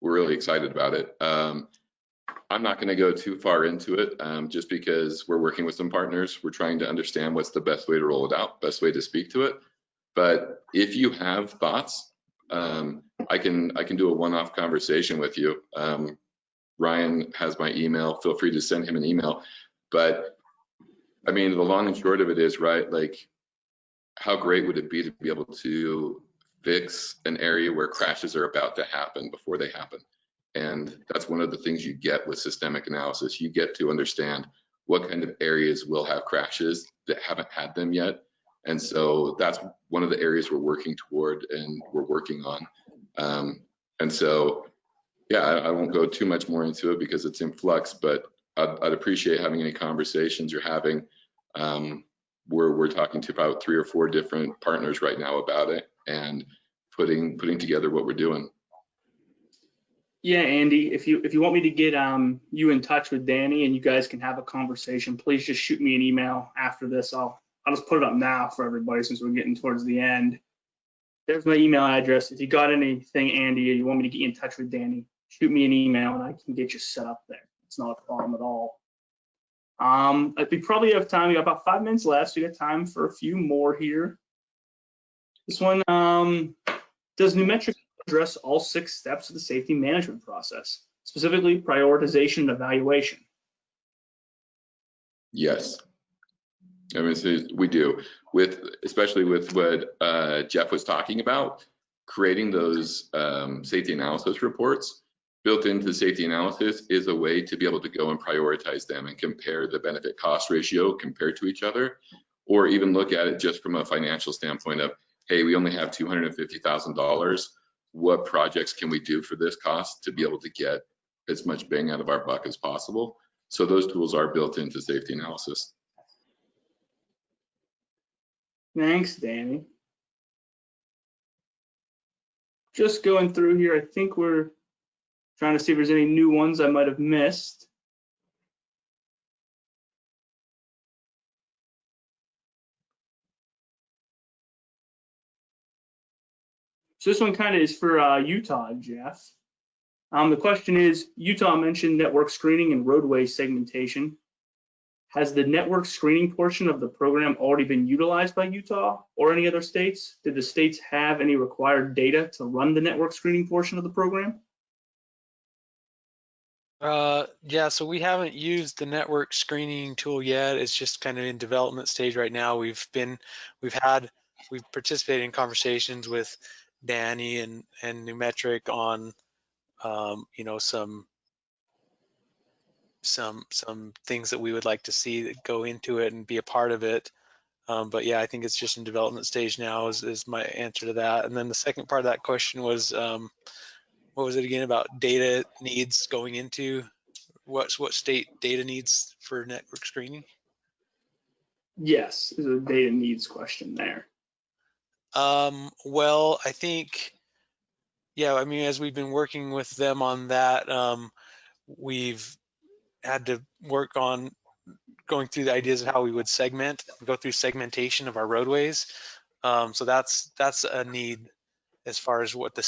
S7: We're really excited about it. I'm not going to go too far into it, just because we're working with some partners. We're trying to understand what's the best way to roll it out, best way to speak to it. But if you have thoughts, I can do a one-off conversation with you. Ryan has my email. Feel free to send him an email. But I mean, the long and short of it is, right, like, how great would it be to be able to fix an area where crashes are about to happen before they happen? And that's one of the things you get with systemic analysis. You get to understand what kind of areas will have crashes that haven't had them yet. And so that's one of the areas we're working toward and we're working on. And so, yeah, I won't go too much more into it because it's in flux, but I'd appreciate having any conversations you're having. We're talking to about 3 or 4 different partners right now about it and putting together what we're doing.
S1: Yeah, Andy, if you want me to get you in touch with Danny and you guys can have a conversation, please just shoot me an email after this. I'll just put it up now for everybody since we're getting towards the end. There's my email address. If you got anything, Andy, or you want me to get you in touch with Danny, shoot me an email and I can get you set up there. It's not a problem at all. We probably have time. We got about 5 minutes left. So we got time for a few more here. This one, does Numetric address all 6 steps of the safety management process, specifically prioritization and evaluation?
S7: Yes. I mean, so we do, especially with what Jeff was talking about, creating those safety analysis reports. Built into the safety analysis is a way to be able to go and prioritize them and compare the benefit cost ratio compared to each other, or even look at it just from a financial standpoint of, hey, we only have $250,000. What projects can we do for this cost to be able to get as much bang out of our buck as possible? So those tools are built into safety analysis.
S1: Thanks, Danny. Just going through here, I think we're trying to see if there's any new ones I might have missed. So this one kind of is for Utah, Jeff. The question is, Utah mentioned network screening and roadway segmentation. Has the network screening portion of the program already been utilized by Utah or any other states? Did the states have any required data to run the network screening portion of the program?
S5: Yeah, so we haven't used the network screening tool yet. It's just kind of in development stage right now. We've participated in conversations with Danny and Numetric on you know, some things that we would like to see that go into it and be a part of it. But yeah, I think it's just in development stage now is my answer to that. And then the second part of that question was, what was it again about data needs going into what state data needs for network screening?
S1: Yes, there's a data needs question there.
S5: Well, I think, yeah, I mean, as we've been working with them on that, we've had to work on going through the ideas of how we would go through segmentation of our roadways. So that's a need as far as what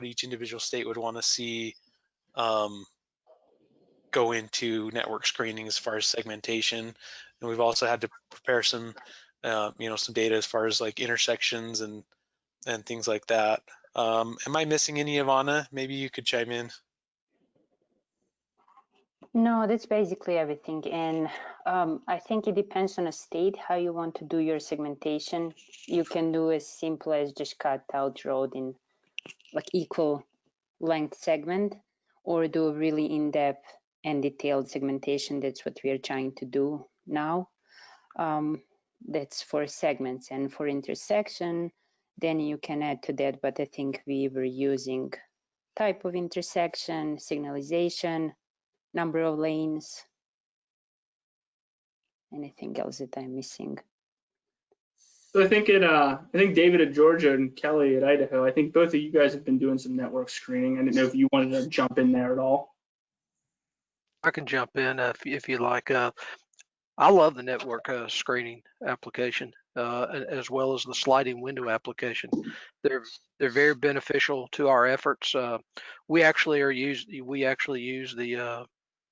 S5: each individual state would want to see go into network screening as far as segmentation. And we've also had to prepare some, you know, some data as far as like intersections and things like that. Am I missing any, Ivana? Maybe you could chime in.
S6: No, that's basically everything. And I think it depends on a state how you want to do your segmentation. You can do as simple as just cut out road in like equal length segment, or do really in-depth and detailed segmentation. That's what we are trying to do now. That's for segments, and for intersection, then you can add to that, but I think we were using type of intersection, signalization, number of lanes. Anything else that I'm missing?
S1: So I think David at Georgia and Kelly at Idaho, I think both of you guys have been doing some network screening. I didn't know if you wanted to jump in there at all.
S4: I can jump in if you like. I love the network screening application as well as the sliding window application. They're very beneficial to our efforts. We actually use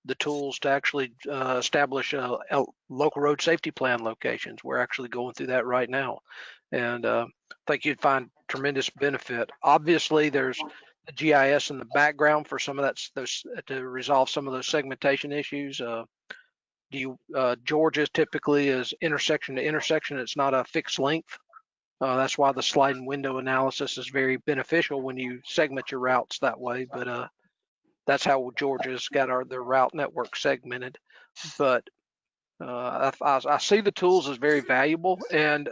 S4: the tools to actually establish local road safety plan locations. We're actually going through that right now, and I think you'd find tremendous benefit. Obviously, there's the GIS in the background for some of those to resolve some of those segmentation issues. Georgia typically is intersection to intersection. It's not a fixed length. That's why the sliding window analysis is very beneficial when you segment your routes that way. But that's how Georgia's got their route network segmented. But I see the tools as very valuable. And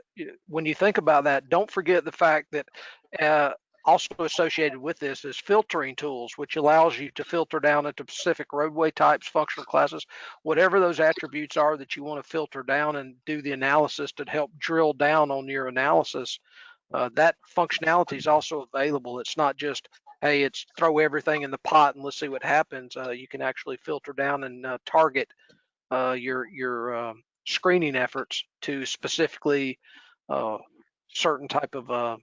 S4: when you think about that, don't forget the fact that also associated with this is filtering tools, which allows you to filter down into specific roadway types, functional classes, whatever those attributes are that you want to filter down and do the analysis to help drill down on your analysis. That functionality is also available. It's not just, hey, it's throw everything in the pot and let's see what happens. You can actually filter down and target your screening efforts to specifically certain type of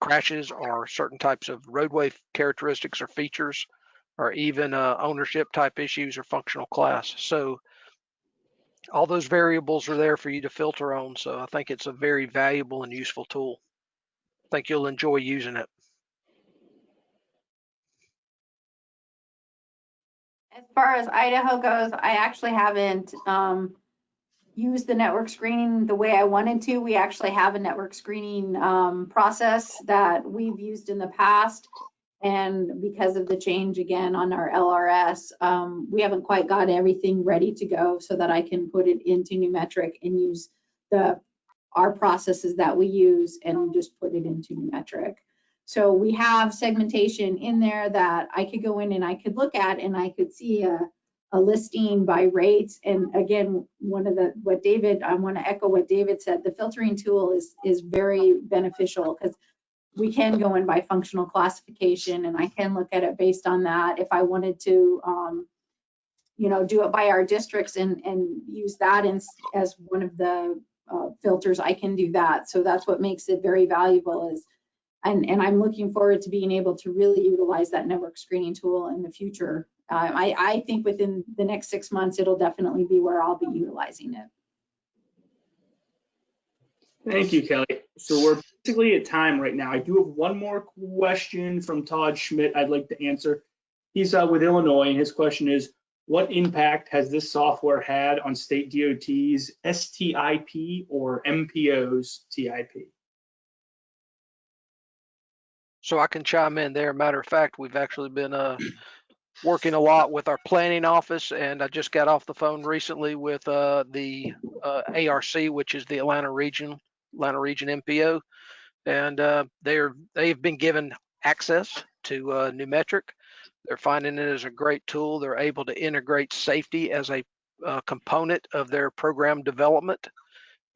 S4: crashes or certain types of roadway characteristics or features, or even ownership type issues or functional class. So all those variables are there for you to filter on. So I think it's a very valuable and useful tool. I think you'll enjoy using it.
S2: As far as Idaho goes, I actually haven't used the network screening the way I wanted to. We actually have a network screening process that we've used in the past. And because of the change again on our LRS, we haven't quite got everything ready to go so that I can put it into Numetric and use our processes that we use and just put it into Numetric. So we have segmentation in there that I could go in and I could look at, and I could see a listing by rates. And again, I want to echo what David said, the filtering tool is very beneficial because we can go in by functional classification, and I can look at it based on that. If I wanted to, do it by our districts and use that as one of the filters, I can do that. So that's what makes it very valuable and I'm looking forward to being able to really utilize that network screening tool in the future. I think within the next 6 months, it'll definitely be where I'll be utilizing it.
S1: Thank you, Kelly. So we're basically at time right now. I do have one more question from Todd Schmidt I'd like to answer. He's with Illinois, and his question is, what impact has this software had on state DOT's STIP or MPO's TIP?
S4: So I can chime in there. Matter of fact, we've actually been working a lot with our planning office, and I just got off the phone recently with the ARC, which is the Atlanta Region MPO, and they've been given access to Numetric. They're finding it as a great tool. They're able to integrate safety as a component of their program development.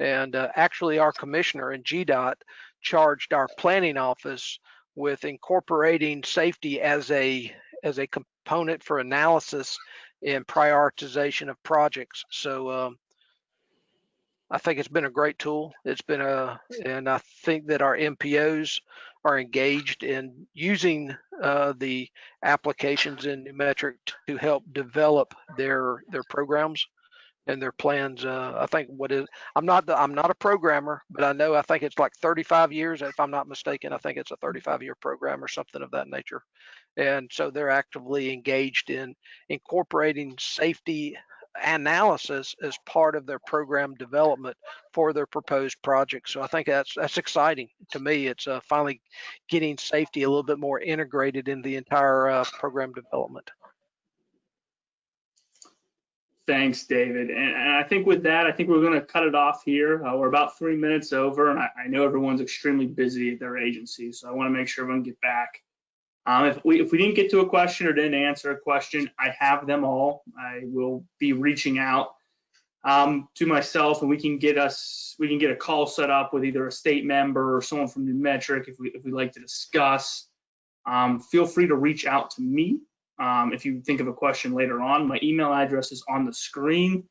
S4: And actually, our commissioner in GDOT charged our planning office with incorporating safety as a component for analysis and prioritization of projects. So I think it's been a great tool. And I think that our MPOs are engaged in using the applications in Numetric to help develop their programs and their plans. I think I'm not a programmer, but I think it's like 35 years, if I'm not mistaken. I think it's a 35-year program or something of that nature. And so they're actively engaged in incorporating safety analysis as part of their program development for their proposed project. So I think that's exciting to me. It's finally getting safety a little bit more integrated in the entire program development.
S1: Thanks, David. And I think with that, I think we're going to cut it off here. We're about 3 minutes over, and I know everyone's extremely busy at their agency, so I want to make sure everyone get back. If we didn't get to a question or didn't answer a question, I have them all. I will be reaching out to myself, and we can get a call set up with either a state member or someone from Numetric if we'd like to discuss. Feel free to reach out to me. If you think of a question later on. My email address is on the screen.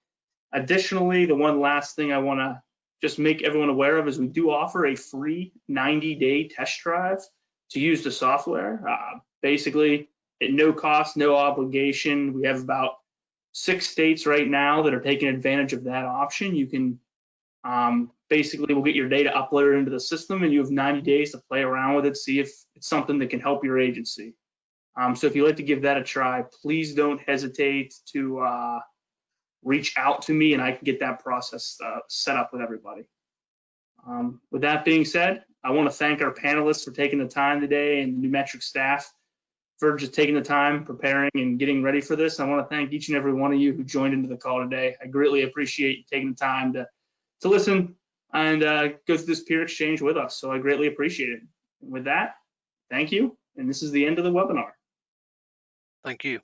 S1: Additionally, the one last thing I want to just make everyone aware of is we do offer a free 90-day test drive to use the software. Basically, at no cost, no obligation. We have about 6 states right now that are taking advantage of that option. You can basically, we'll get your data uploaded into the system, and you have 90 days to play around with it, see if it's something that can help your agency. So if you'd like to give that a try, please don't hesitate to reach out to me, and I can get that process set up with everybody. With that being said, I want to thank our panelists for taking the time today, and the Numetric staff for just taking the time, preparing, and getting ready for this. I want to thank each and every one of you who joined into the call today. I greatly appreciate you taking the time to listen and go through this peer exchange with us. So I greatly appreciate it. And with that, thank you. And this is the end of the webinar.
S4: Thank you.